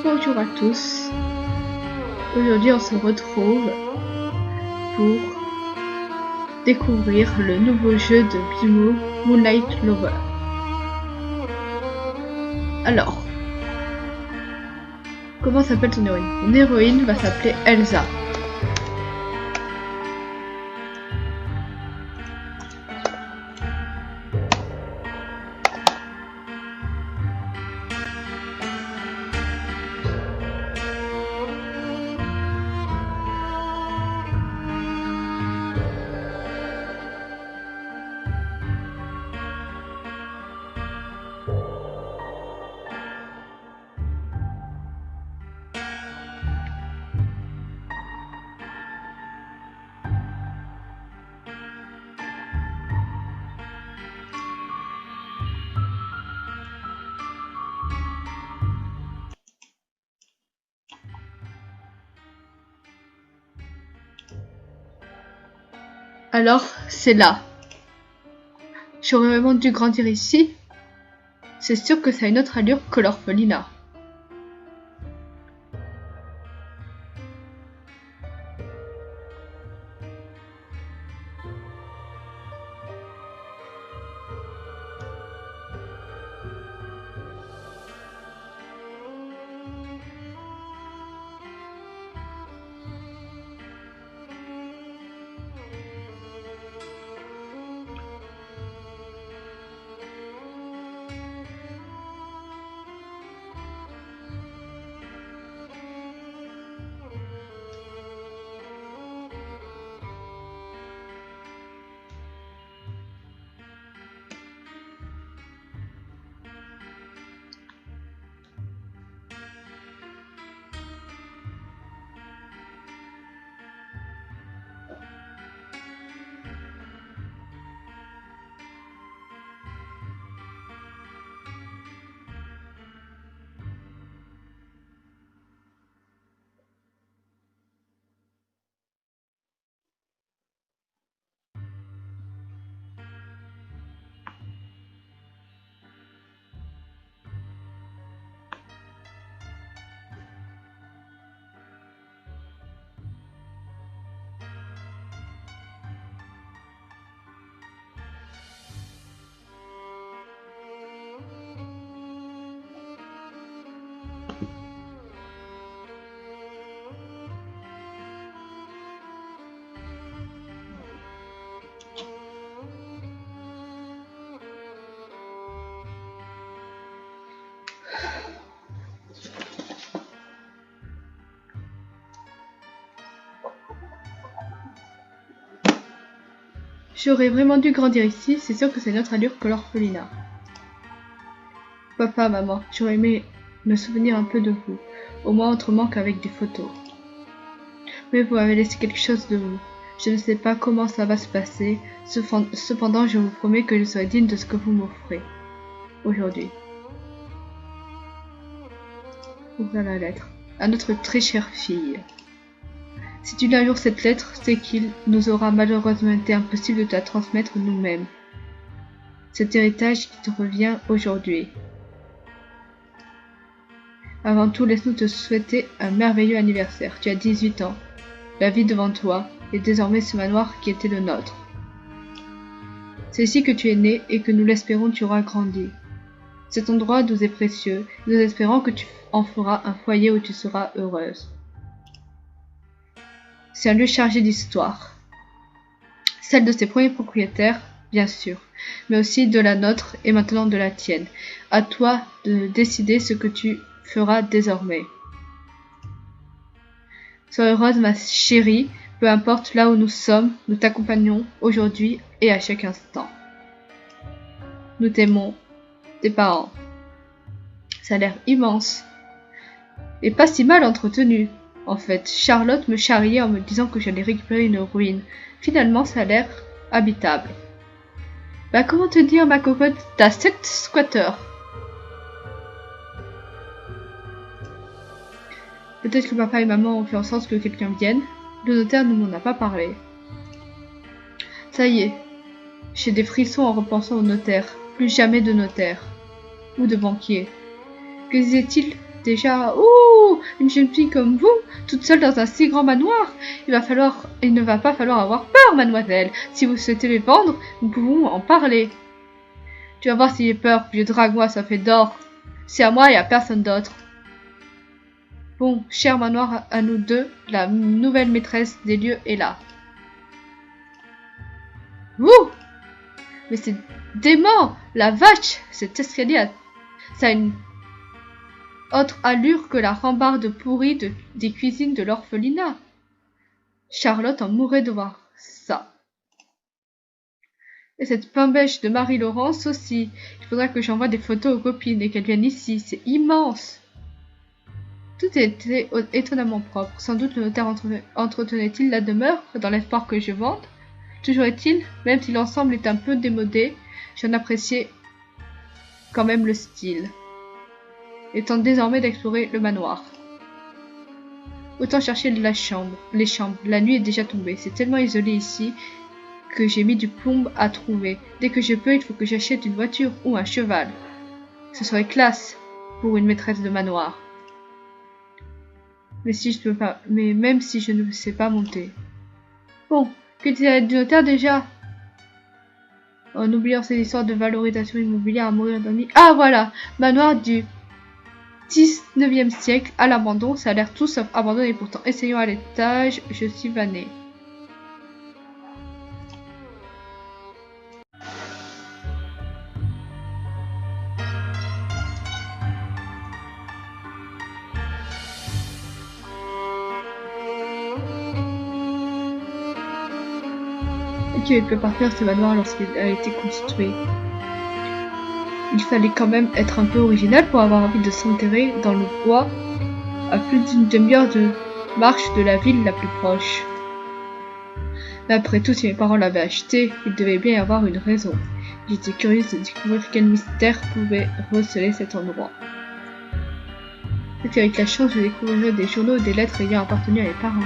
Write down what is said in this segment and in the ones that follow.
Bonjour à tous. Aujourd'hui on se retrouve pour découvrir le nouveau jeu de Bimo, Moonlight Lover. Alors, comment s'appelle ton héroïne? Mon héroïne va s'appeler Elsa. Alors, c'est là. J'aurais vraiment dû grandir ici. C'est sûr que ça a une autre allure que l'orphelinat. J'aurais vraiment dû grandir ici, c'est sûr que c'est notre allure que l'orphelinat. Papa, maman, j'aurais aimé me souvenir un peu de vous, au moins autrement qu'avec des photos. Mais vous m'avez laissé quelque chose de vous. Je ne sais pas comment ça va se passer, cependant je vous promets que je serai digne de ce que vous m'offrez aujourd'hui. Ouvrir la lettre. À notre très chère fille. Si tu lis un jour cette lettre, c'est qu'il nous aura malheureusement été impossible de te la transmettre nous-mêmes. Cet héritage qui te revient aujourd'hui. Avant tout, laisse-nous te souhaiter un merveilleux anniversaire. Tu as 18 ans. La vie devant toi, et désormais ce manoir qui était le nôtre. C'est ici que tu es né et que nous l'espérons tu auras grandi. Cet endroit nous est précieux. Nous espérons que tu en feras un foyer où tu seras heureuse. C'est un lieu chargé d'histoire. Celle de ses premiers propriétaires, bien sûr, mais aussi de la nôtre et maintenant de la tienne. À toi de décider ce que tu feras désormais. Sois heureuse, ma chérie, peu importe là où nous sommes, nous t'accompagnons aujourd'hui et à chaque instant. Nous t'aimons, tes parents. Ça a l'air immense. Et pas si mal entretenu. En fait, Charlotte me charriait en me disant que j'allais récupérer une ruine. Finalement, ça a l'air habitable. Bah comment te dire, ma cocotte, t'as 7 squatteurs. Peut-être que papa et maman ont fait en sorte que quelqu'un vienne. Le notaire ne m'en a pas parlé. Ça y est, j'ai des frissons en repensant au notaire. Plus jamais de notaire. Ou de banquier. Que disait-il? déjà. Ouh, une jeune fille comme vous, toute seule dans un si grand manoir. Il ne va pas falloir avoir peur, mademoiselle. Si vous souhaitez les vendre, nous pouvons en parler. Tu vas voir si j'ai peur, vieux dragon assoiffé d'or. C'est à moi et à personne d'autre. Bon, cher manoir à nous deux, la nouvelle maîtresse des lieux est là. Ouh! Mais c'est dément! La vache! Cet escalier ça a une autre allure que la rambarde pourrie des cuisines de l'orphelinat. Charlotte en mourrait de voir ça. Et cette pain beige de Marie-Laurence aussi. Il faudra que j'envoie des photos aux copines et qu'elles viennent ici. C'est immense. Tout était étonnamment propre. Sans doute le notaire entretenait-il la demeure dans l'espoir que je vende. Toujours est-il, même si l'ensemble est un peu démodé, j'en appréciais quand même le style. Il tente désormais d'explorer le manoir. Autant chercher les chambres. La nuit est déjà tombée. C'est tellement isolé ici que j'ai mis du plomb à trouver. Dès que je peux, il faut que j'achète une voiture ou un cheval. Ce serait classe pour une maîtresse de manoir. Mais même si je ne sais pas monter. Bon, que disait du notaire déjà? En oubliant ces histoires de valorisation immobilière à mourir d'ennui. Ah voilà, manoir du 19e siècle à l'abandon, ça a l'air tout sauf abandonné. Pourtant, essayons à l'étage, je suis vanné. Dieu peut pas faire ce manoir lorsqu'il a été construit. Il fallait quand même être un peu original pour avoir envie de s'enterrer dans le bois à plus d'une demi-heure de marche de la ville la plus proche. Mais après tout, si mes parents l'avaient acheté, il devait bien y avoir une raison. J'étais curieuse de découvrir quel mystère pouvait receler cet endroit. Peut-être qu'avec la chance, je découvrirais des journaux et des lettres ayant appartenu à mes parents.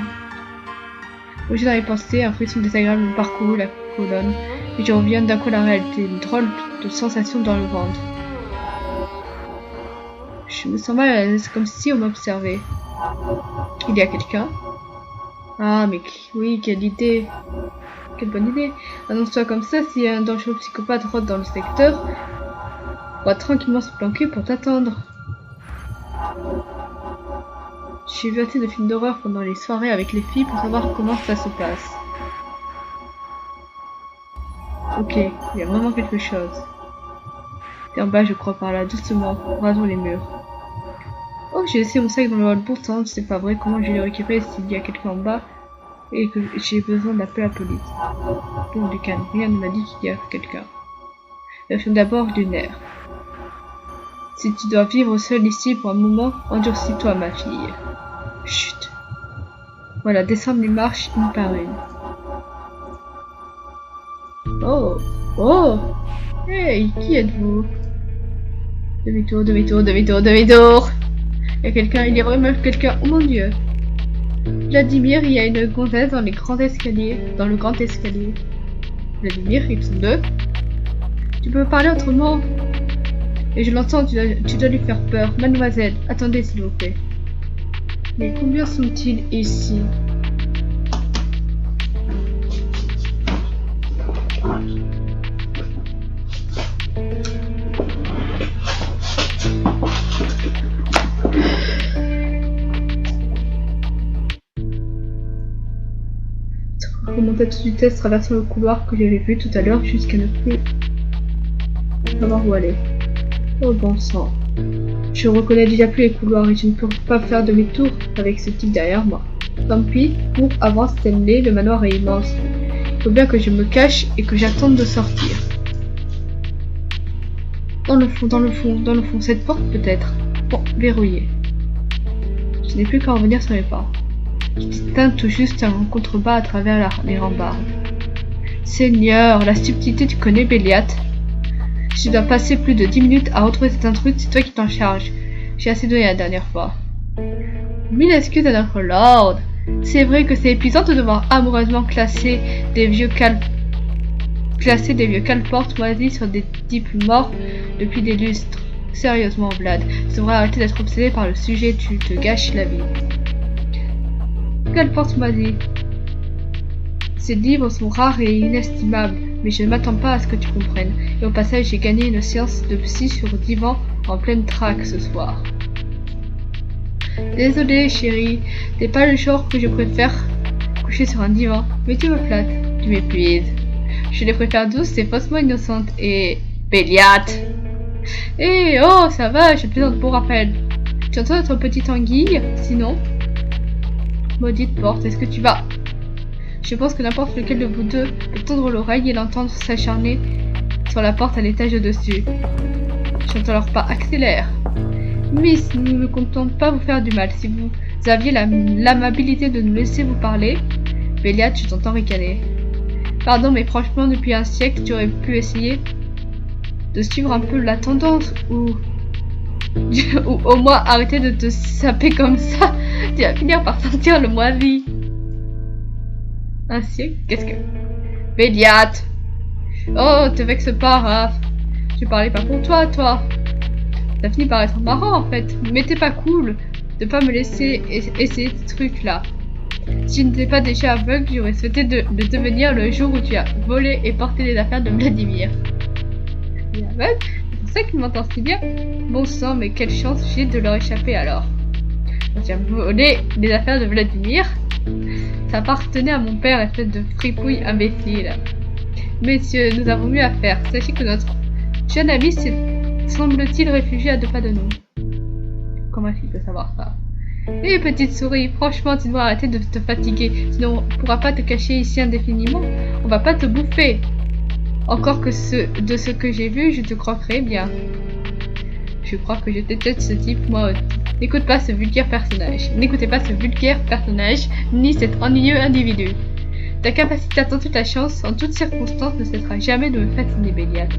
Au jeu dans les pensées, un frisson désagréable me parcourut la colonne, et je reviens d'un coup à la réalité, une drôle de sensation dans le ventre. Je me sens mal à l'aise, comme si on m'observait. Il y a quelqu'un? Ah, mais oui, quelle idée! Quelle bonne idée! Annonce-toi comme ça, si un dangereux psychopathe rôde dans le secteur, on va tranquillement se planquer pour t'attendre. J'ai vu assez de films d'horreur pendant les soirées avec les filles pour savoir comment ça se passe. Ok, il y a vraiment quelque chose. Et en bas, je crois par là, doucement, rasons les murs. Oh, j'ai laissé mon sac dans le hall, pourtant, c'est pas vrai, comment je vais le récupérer s'il y a quelqu'un en bas et que j'ai besoin d'appeler la police. Bon, du calme, rien ne m'a dit qu'il y a quelqu'un. Vérifions d'abord lunaire. Si tu dois vivre seul ici pour un moment, endurcis-toi, ma fille. Chut. Voilà, descendre les marches une par une. Oh, oh. Hey, qui êtes-vous? Demi-tour, demi-tour, demi-tour, demi-tour. Il y a vraiment quelqu'un. Oh mon Dieu. Vladimir, il y a une gonzesse dans le grand escalier. Vladimir, ils sont deux. Tu peux parler autrement? Et je l'entends, tu dois lui faire peur. Mademoiselle, attendez s'il vous plaît. Mais combien sont-ils ici? Remonte à toute vitesse, traversant le couloir que j'avais vu tout à l'heure jusqu'à ne plus savoir où aller. Oh bon sang. Je reconnais déjà plus les couloirs et je ne peux pas faire demi-tour avec ce type derrière moi. Tant pis, cours, avance, Stanley, le manoir est immense. Il faut bien que je me cache et que j'attende de sortir. Dans le fond, cette porte peut-être. Bon, verrouillée. Je n'ai plus qu'à revenir sur mes pas. Je distingue tout juste un contrebas à travers les rambardes. Seigneur, la subtilité tu connais, Béliat. Je dois passer plus de 10 minutes à retrouver cet intrus, c'est toi qui t'en charges. J'ai assez donné la dernière fois. Mille excuses à notre lord. C'est vrai que c'est épuisant de devoir amoureusement classer des vieux calportes moisis sur des types morts depuis des lustres. Sérieusement, Vlad, tu devrais arrêter d'être obsédé par le sujet, tu te gâches la vie. Quelle porte m'a dit? Ces livres sont rares et inestimables, mais je ne m'attends pas à ce que tu comprennes. Et au passage, j'ai gagné une séance de psy sur divan en pleine traque ce soir. Désolé, chérie, t'es pas le genre que je préfère coucher sur un divan, mais tu me flattes, tu m'épuises. Je les préfère douces et faussement innocentes et... Béliate! Eh oh, ça va, je plaisante pour rappel. Tu entends notre petite anguille, sinon? Maudite porte, est-ce que tu vas... Je pense que n'importe lequel de vous deux peut tendre l'oreille et l'entendre s'acharner sur la porte à l'étage au-dessus. J'entends leur pas, accélère. Miss, nous ne comptons pas vous faire du mal. Si vous aviez l'amabilité de nous laisser vous parler... Béliate, je t'entends ricaner. Pardon, mais franchement, depuis un siècle, tu aurais pu essayer de suivre un peu la tendance ou au moins arrêter de te saper comme ça. Tu vas finir par sentir le moisi. Un siècle? Qu'est-ce que... Béliate! Oh, te vexe pas, Raph. Je parlais pas pour toi, toi. Ça finit par être marrant, en fait. Mais t'es pas cool de pas me laisser essayer ce truc-là. Si je n'étais pas déjà aveugle, j'aurais souhaité de devenir le jour où tu as volé et porté les affaires de Vladimir. Et aveugle? C'est pour ça qu'il m'entend si bien? Bon sang, mais quelle chance j'ai de leur échapper alors. Quand tu as volé les affaires de Vladimir, ça appartenait à mon père, espèce de fripouille imbécile. Messieurs, nous avons mieux à faire. Sachez que notre jeune ami semble-t-il réfugié à 2 pas de nous. Comment est-ce qu'il peut savoir ça? Eh petite souris, franchement tu dois arrêter de te fatiguer, sinon on ne pourra pas te cacher ici indéfiniment. On va pas te bouffer. Encore que de ce que j'ai vu, je te croquerai bien. Je crois que je déteste ce type, moi aussi. N'écoutez pas ce vulgaire personnage, ni cet ennuyeux individu. Ta capacité à tenter ta chance, en toutes circonstances, ne cessera jamais de me fasciner, Béliate.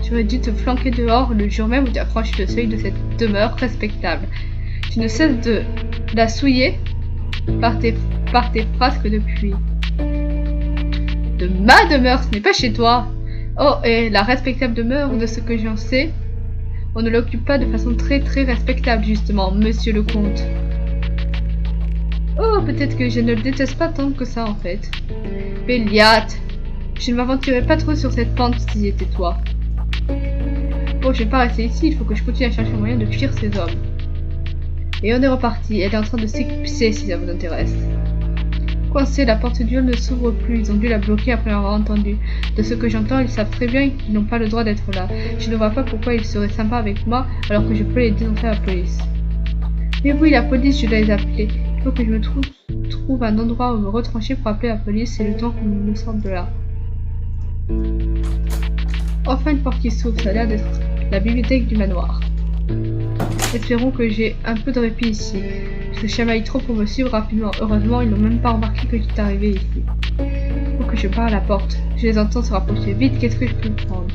J'aurais dû te flanquer dehors le jour même où tu as franchi le seuil de cette demeure respectable. Tu ne cesses de la souiller par tes frasques depuis. De ma demeure, ce n'est pas chez toi. Oh, et la respectable demeure, de ce que j'en sais, on ne l'occupe pas de façon très respectable, justement, monsieur le comte. Oh, peut-être que je ne le déteste pas tant que ça, en fait. Béliate, je ne m'aventurerai pas trop sur cette pente si c'était toi. Bon, je vais pas rester ici, il faut que je continue à chercher un moyen de fuir ces hommes. Et on est reparti, elle est en train de s'éclipser si ça vous intéresse. Coincée, la porte du hall ne s'ouvre plus, ils ont dû la bloquer après avoir entendu. De ce que j'entends, ils savent très bien qu'ils n'ont pas le droit d'être là. Je ne vois pas pourquoi ils seraient sympas avec moi alors que je peux les dénoncer à la police. Mais oui, la police, je dois les appeler. Il faut que je me trouve un endroit où me retrancher pour appeler la police, c'est le temps qu'on me sorte de là. Enfin une porte qui s'ouvre, ça a l'air d'être la bibliothèque du manoir. Espérons que j'ai un peu de répit ici. Je se chamaille trop pour me suivre rapidement. Heureusement, ils n'ont même pas remarqué que j'étais arrivé ici. Faut que je barre la porte. Je les entends se rapprocher. Vite, qu'est-ce que je peux prendre?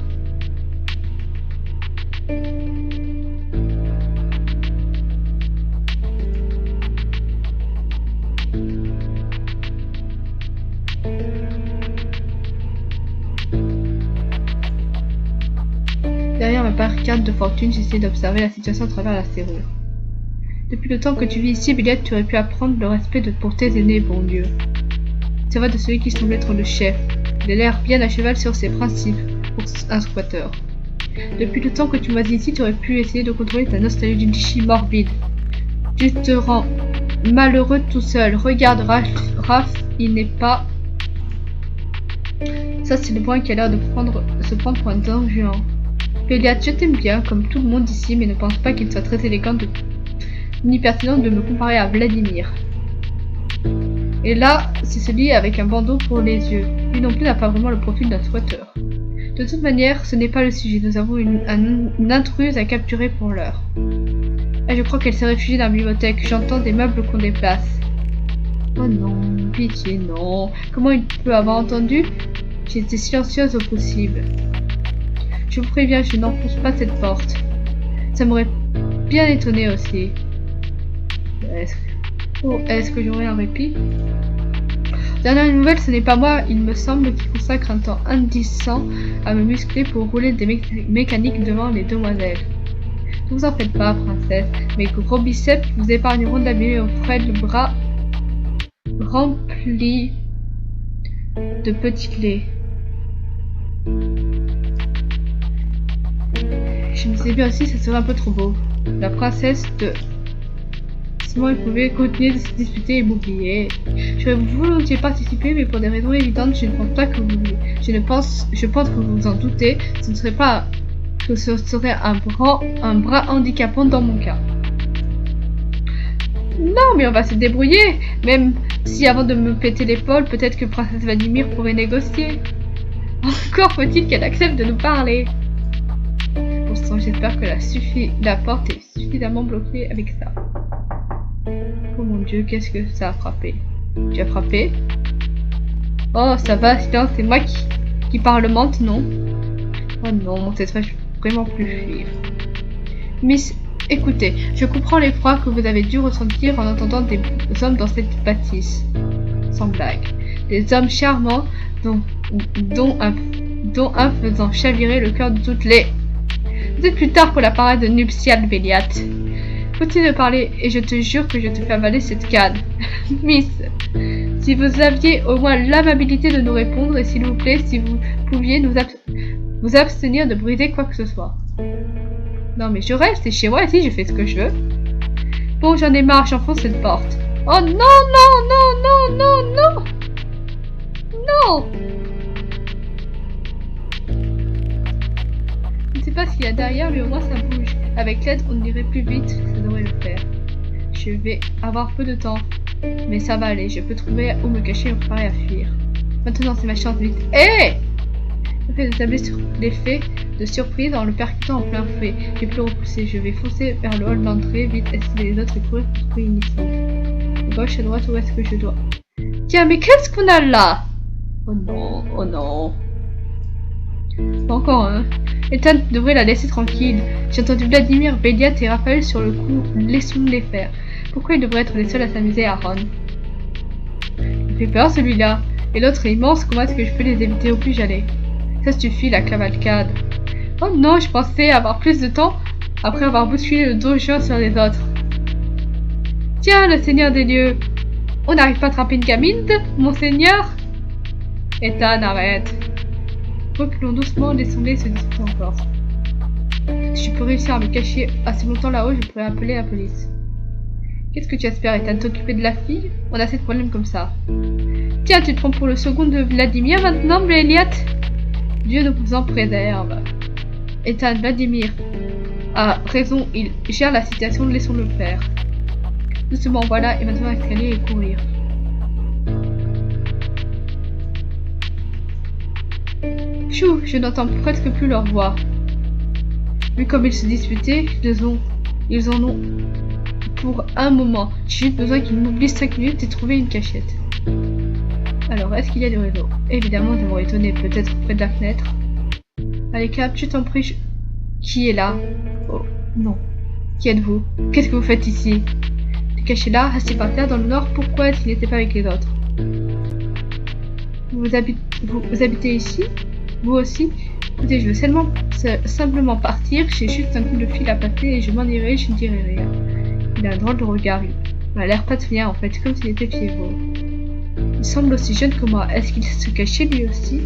Derrière ma barricade de fortune, j'essaie d'observer la situation à travers la serrure. Depuis le temps que tu vis ici, Béliate, tu aurais pu apprendre le respect pour tes aînés, bon Dieu. C'est vrai de celui qui semble être le chef. Il a l'air bien à cheval sur ses principes pour un squatteur. Depuis le temps que tu m'as ici, tu aurais pu essayer de contrôler ta nostalgie morbide. Tu te rends malheureux tout seul. Regarde, Raph, il n'est pas... Ça, c'est le point qui a l'air de se prendre pour un don géant. Béliate, je t'aime bien, comme tout le monde ici, mais ne pense pas qu'il soit très élégant ni pertinent de me comparer à Vladimir. Et là, c'est celui avec un bandeau pour les yeux. Lui non plus n'a pas vraiment le profil d'un squatteur. De toute manière, ce n'est pas le sujet. Nous avons une intruse à capturer pour l'heure. Et je crois qu'elle s'est réfugiée dans la bibliothèque. J'entends des meubles qu'on déplace. Oh non, pitié, non. Comment il peut avoir entendu? J'étais silencieuse au possible. Je vous préviens, je n'enfonce pas cette porte. Ça m'aurait bien étonné aussi. Est-ce que j'aurai un répit? Dernière nouvelle, ce n'est pas moi, il me semble, qui consacre un temps indécent à me muscler pour rouler des mécaniques devant les demoiselles. Ne vous en faites pas, princesse, mes gros biceps vous épargneront d'abîmer vos frêles bras remplis de petits clés. Je me disais bien aussi, ça serait un peu trop beau. La princesse de... Simon pouvait continuer de se disputer et m'oublier. J'aurais volontiers participé, mais pour des raisons évidentes, je ne pense pas que vous... Je pense que vous vous en doutez, ce ne serait pas... que ce serait un bras handicapant dans mon cas. Non, mais on va se débrouiller. Même si avant de me péter l'épaule, peut-être que princesse Vladimir pourrait négocier. Encore faut-il qu'elle accepte de nous parler. Pourtant, j'espère que la porte est suffisamment bloquée avec ça. Oh mon dieu, qu'est-ce que ça a frappé? Tu as frappé? Oh, ça va, sinon c'est moi qui parlemente, non? Oh non, cette fois je peux vraiment plus fuir. Miss, écoutez, je comprends l'effroi que vous avez dû ressentir en entendant des hommes dans cette bâtisse. Sans blague. Des hommes charmants dont un faisant chavirer le cœur de toutes les... Vous êtes plus tard pour la parade nuptiale, Béliat. Faut-il me parler et je te jure que je te fais avaler cette canne. Miss, si vous aviez au moins l'amabilité de nous répondre et s'il vous plaît, si vous pouviez vous abstenir de briser quoi que ce soit. Non mais je reste et chez moi ici je fais ce que je veux. Bon, j'en ai marre, j'enfonce cette porte. Oh non, non, non, non, non, non. Non. Je ne sais pas ce qu'il y a derrière, mais au moins ça bouge. Avec l'aide, on irait plus vite, ça devrait le faire. Je vais avoir peu de temps, mais ça va aller. Je peux trouver où me cacher et me préparer à fuir. Maintenant, c'est ma chance, vite. Hé! Je fais de tabler sur l'effet de surprise en le percutant en plein fouet. J'ai pu le repousser. Je vais foncer vers le hall d'entrée, vite esquiver les autres et courir pour trouver une issue. À gauche, à droite, où est-ce que je dois? Tiens, mais qu'est-ce qu'on a là? Oh non, oh non. Pas encore un. Ethan devrait la laisser tranquille. J'ai entendu Vladimir, Béliat et Raphaël sur le coup. Laissons-nous les faire. Pourquoi ils devraient être les seuls à s'amuser, Aaron? Il fait peur celui-là. Et l'autre est immense, comment est-ce que je peux les éviter au plus j'allais? Ça suffit la cavalcade. Oh non, je pensais avoir plus de temps après avoir bousculé le dojo sur les autres. Tiens, le seigneur des lieux. On n'arrive pas à attraper une gamine, monseigneur? Ethan, arrête. Reculons doucement, laissons-les se disputer encore. Si je peux réussir à me cacher assez longtemps là-haut, je pourrais appeler la police. Qu'est-ce que tu espères, Ethan, t'occuper de la fille? On a assez de problèmes comme ça. Tiens, tu te prends pour le second de Vladimir maintenant, Béliat? Dieu nous en préserve. Ethan, Vladimir a raison, il gère la situation, laissons-le faire. Doucement, voilà, et maintenant escalier et courir. Chou, je n'entends presque plus leur voix. Vu comme ils se disputaient, ils en ont pour un moment. J'ai juste besoin qu'ils m'oublient 5 minutes et trouver une cachette. Alors, est-ce qu'il y a du réseau? Évidemment, nous m'aurons étonné, peut-être près de la fenêtre. Allez, Cap, je t'en prie. Qui est là? Oh, non. Qui êtes-vous? Qu'est-ce que vous faites ici? Caché là, assis par terre dans le nord, pourquoi est-ce qu'il n'était pas avec les autres? Vous habitez ici? Vous aussi? Écoutez, je veux simplement partir, j'ai juste un coup de fil à passer et je m'en irai, je ne dirai rien. Il a un drôle de regard, il a l'air pas de rien en fait, comme s'il était fiévreux. Il semble aussi jeune que moi, est-ce qu'il se cachait lui aussi?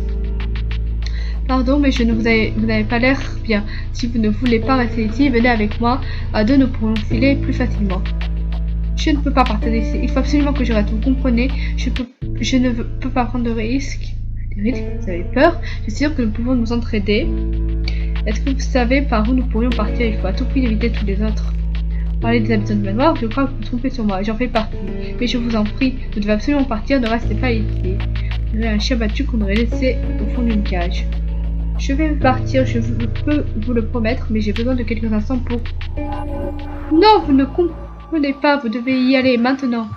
Pardon, mais vous n'avez pas l'air bien. Si vous ne voulez pas rester ici, venez avec moi, à deux nous pourrons filer plus facilement. Je ne peux pas partir d'ici, il faut absolument que je reste, vous comprenez? Je ne peux pas prendre de risques. Vous avez peur? Je suis sûre que nous pouvons nous entraider. Est-ce que vous savez par où nous pourrions partir? Il faut à tout prix éviter tous les autres. Parler des habitants de manoir, je crois que vous vous trompez sur moi, j'en fais partie. Mais je vous en prie, vous devez absolument partir, ne restez pas ici. Il y aurait un chien battu qu'on aurait laissé au fond d'une cage. Je vais partir, je peux vous le promettre, mais j'ai besoin de quelques instants pour... Non, vous ne comprenez pas, vous devez y aller maintenant.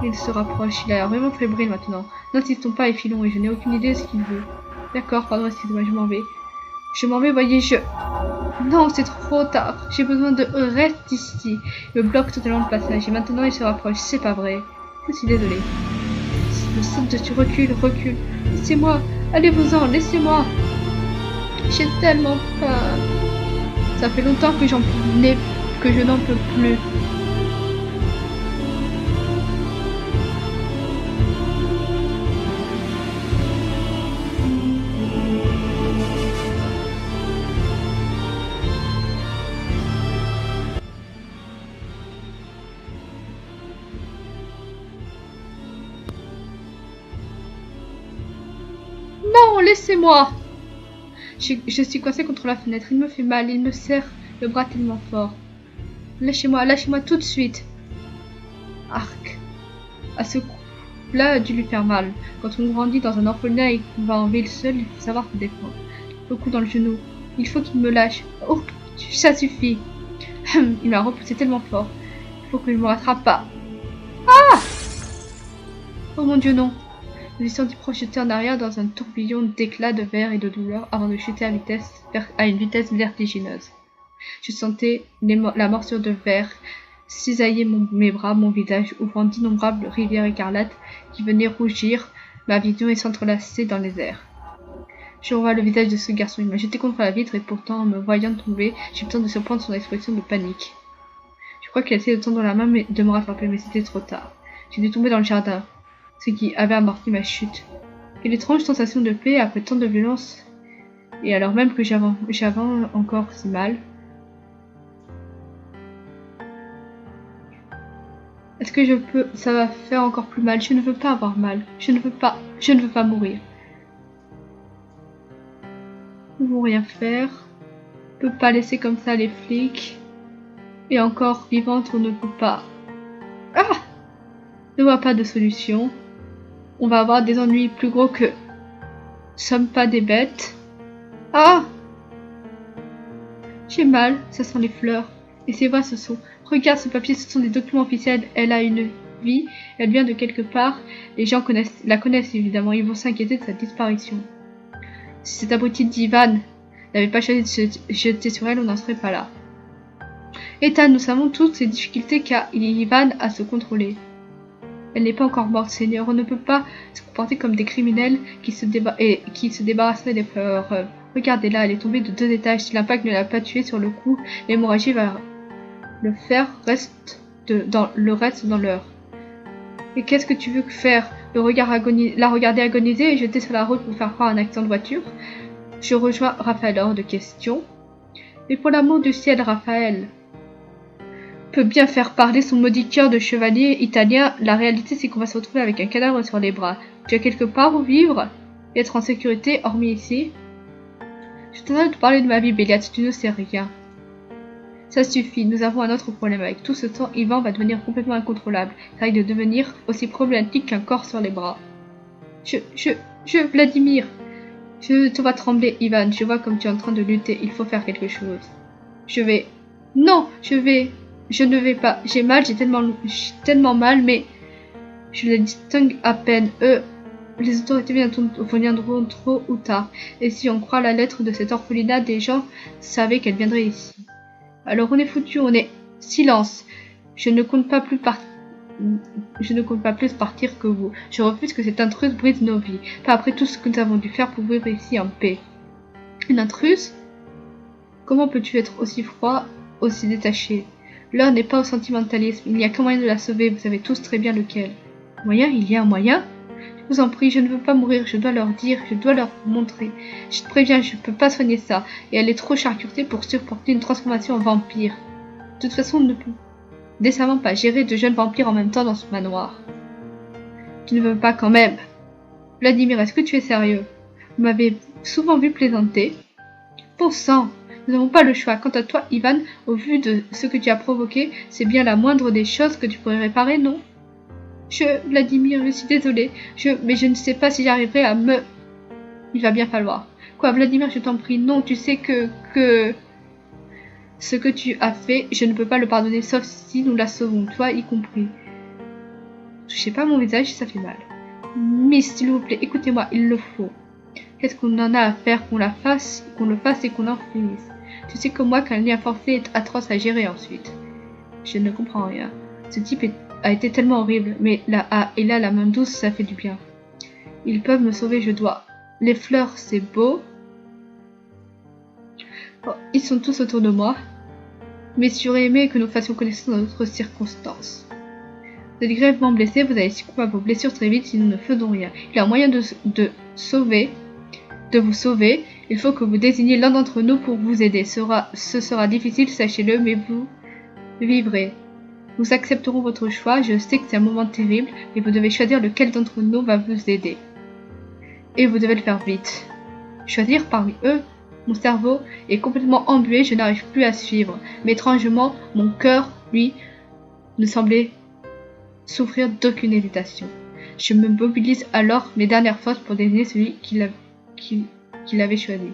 Il se rapproche, il a l'air vraiment fébrile maintenant. N'insistons pas et filons, et je n'ai aucune idée de ce qu'il veut. D'accord, pardon, excusez-moi, je m'en vais. Je m'en vais, voyez, Non, c'est trop tard. J'ai besoin de... Reste ici. Il me bloque totalement le passage, et maintenant il se rapproche, c'est pas vrai. Je suis désolée. Je me saute dessus, recule. Laissez-moi, allez-vous-en, laissez-moi. J'ai tellement peur. Ça fait longtemps que que je n'en peux plus. Non, laissez-moi. Je suis coincée contre la fenêtre. Il me fait mal. Il me serre le bras tellement fort. Lâchez-moi tout de suite. Arc. À ce coup-là a dû lui faire mal. Quand on grandit dans un orphelinat et qu'on va en ville seul, il faut savoir se défendre. Le coup dans le genou. Il faut qu'il me lâche. Oh, ça suffit. Il m'a repoussé tellement fort. Il faut que je me rattrape pas. Ah! Oh mon Dieu, non. Je me suis senti projeté en arrière dans un tourbillon d'éclats de verre et de douleur avant de chuter à une vitesse vertigineuse. Je sentais la morsure de verre cisailler mes bras, mon visage, ouvrant d'innombrables rivières écarlates qui venaient rougir ma vision et s'entrelacer dans les airs. Je revois le visage de ce garçon. Il m'a jeté contre la vitre et pourtant, en me voyant tomber, j'ai eu le temps de surprendre son expression de panique. Je crois qu'il a essayé de tendre la main de me rattraper, mais c'était trop tard. J'étais tombé dans le jardin, ce qui avait amorti ma chute. Quelle étrange sensation de paix après tant de violence, et alors même que j'avais encore si mal. Est-ce que ça va faire encore plus mal? Je ne veux pas avoir mal. Je ne veux pas mourir. Ils vont rien faire. On ne peut pas laisser comme ça les flics. Et encore vivante, on ne peut pas. Ah! Je ne vois pas de solution. On va avoir des ennuis plus gros que... Nous sommes pas des bêtes. Ah! J'ai mal, ça sent les fleurs. Et c'est vrai, ce sont... Regarde ce papier, ce sont des documents officiels. Elle a une vie, elle vient de quelque part. Les gens la connaissent évidemment, ils vont s'inquiéter de sa disparition. Si cet abruti d'Ivan n'avait pas choisi de se jeter sur elle, on n'en serait pas là. Ethan, nous savons toutes ces difficultés qu'a Ivan à se contrôler. Elle n'est pas encore morte, Seigneur. On ne peut pas se comporter comme des criminels qui se débarrasseraient des preuves. Regardez-la, elle est tombée de 2 étages. Si l'impact ne l'a pas tuée sur le coup, l'hémorragie va le faire le reste dans l'heure. Et qu'est-ce que tu veux faire? La regarder agoniser et jeter sur la route pour faire croire un accident de voiture? Je rejoins Raphaël hors de question. Mais pour l'amour du ciel, Raphaël peut bien faire parler son maudit cœur de chevalier italien. La réalité, c'est qu'on va se retrouver avec un cadavre sur les bras. Tu as quelque part où vivre et être en sécurité, hormis ici? Je t'en de parler de ma vie, Béliat, tu ne sais rien. Ça suffit, nous avons un autre problème. Avec tout ce temps, Ivan va devenir complètement incontrôlable. Ça risque de devenir aussi problématique qu'un corps sur les bras. Vladimir, je te vois trembler, Ivan. Je vois comme tu es en train de lutter. Il faut faire quelque chose. Non, je ne vais pas. J'ai mal, j'ai tellement mal, mais je le distingue à peine. Les autorités viendront trop ou tard. Et si on croit la lettre de cette orphelinat, des gens savaient qu'elle viendrait ici. Alors on est foutu, on est... Silence. Je ne compte pas plus partir que vous. Je refuse que cette intruse brise nos vies. Pas après tout ce que nous avons dû faire pour vivre ici en paix. Une intruse? Comment peux-tu être aussi froid, aussi détaché? L'heure n'est pas au sentimentalisme. Il n'y a qu'un moyen de la sauver. Vous savez tous très bien lequel. Moyen? Il y a un moyen? Je vous en prie, je ne veux pas mourir. Je dois leur dire, je dois leur montrer. Je te préviens, je ne peux pas soigner ça. Et elle est trop charcutée pour supporter une transformation en vampire. De toute façon, on ne peut décemment pas gérer 2 jeunes vampires en même temps dans ce manoir. Tu ne veux pas quand même. Vladimir, est-ce que tu es sérieux? Vous m'avez souvent vu plaisanter. Bon sang, nous n'avons pas le choix. Quant à toi, Ivan, au vu de ce que tu as provoqué, c'est bien la moindre des choses que tu pourrais réparer, non? Vladimir, je suis désolée. Mais je ne sais pas si j'arriverai à me... Il va bien falloir. Quoi, Vladimir, je t'en prie. Non, tu sais que... Ce que tu as fait, je ne peux pas le pardonner, sauf si nous la sauvons, toi y compris. Touchez pas mon visage, ça fait mal. Miss, s'il vous plaît, écoutez-moi, il le faut. Qu'est-ce qu'on en a à faire qu'on le fasse et qu'on en finisse? Tu sais comme moi qu'un lien forcé est atroce à gérer ensuite. Je ne comprends rien. Ce type est a été tellement horrible, mais et là, la main douce, ça fait du bien. Ils peuvent me sauver, je dois. Les fleurs, c'est beau. Oh, ils sont tous autour de moi. Mais j'aurais aimé que nous fassions connaissance dans d'autres circonstances. Vous êtes grièvement blessé, vous allez succomber à vos blessures très vite si nous ne faisons rien. Il y a un moyen de vous sauver. Il faut que vous désigniez l'un d'entre nous pour vous aider. Ce sera difficile, sachez-le, mais vous vivrez. Nous accepterons votre choix. Je sais que c'est un moment terrible, mais vous devez choisir lequel d'entre nous va vous aider. Et vous devez le faire vite. Choisir parmi eux. Mon cerveau est complètement embué, je n'arrive plus à suivre. Mais étrangement, mon cœur, lui, ne semblait souffrir d'aucune hésitation. Je me mobilise alors mes dernières forces pour désigner celui qui l'avait choisi.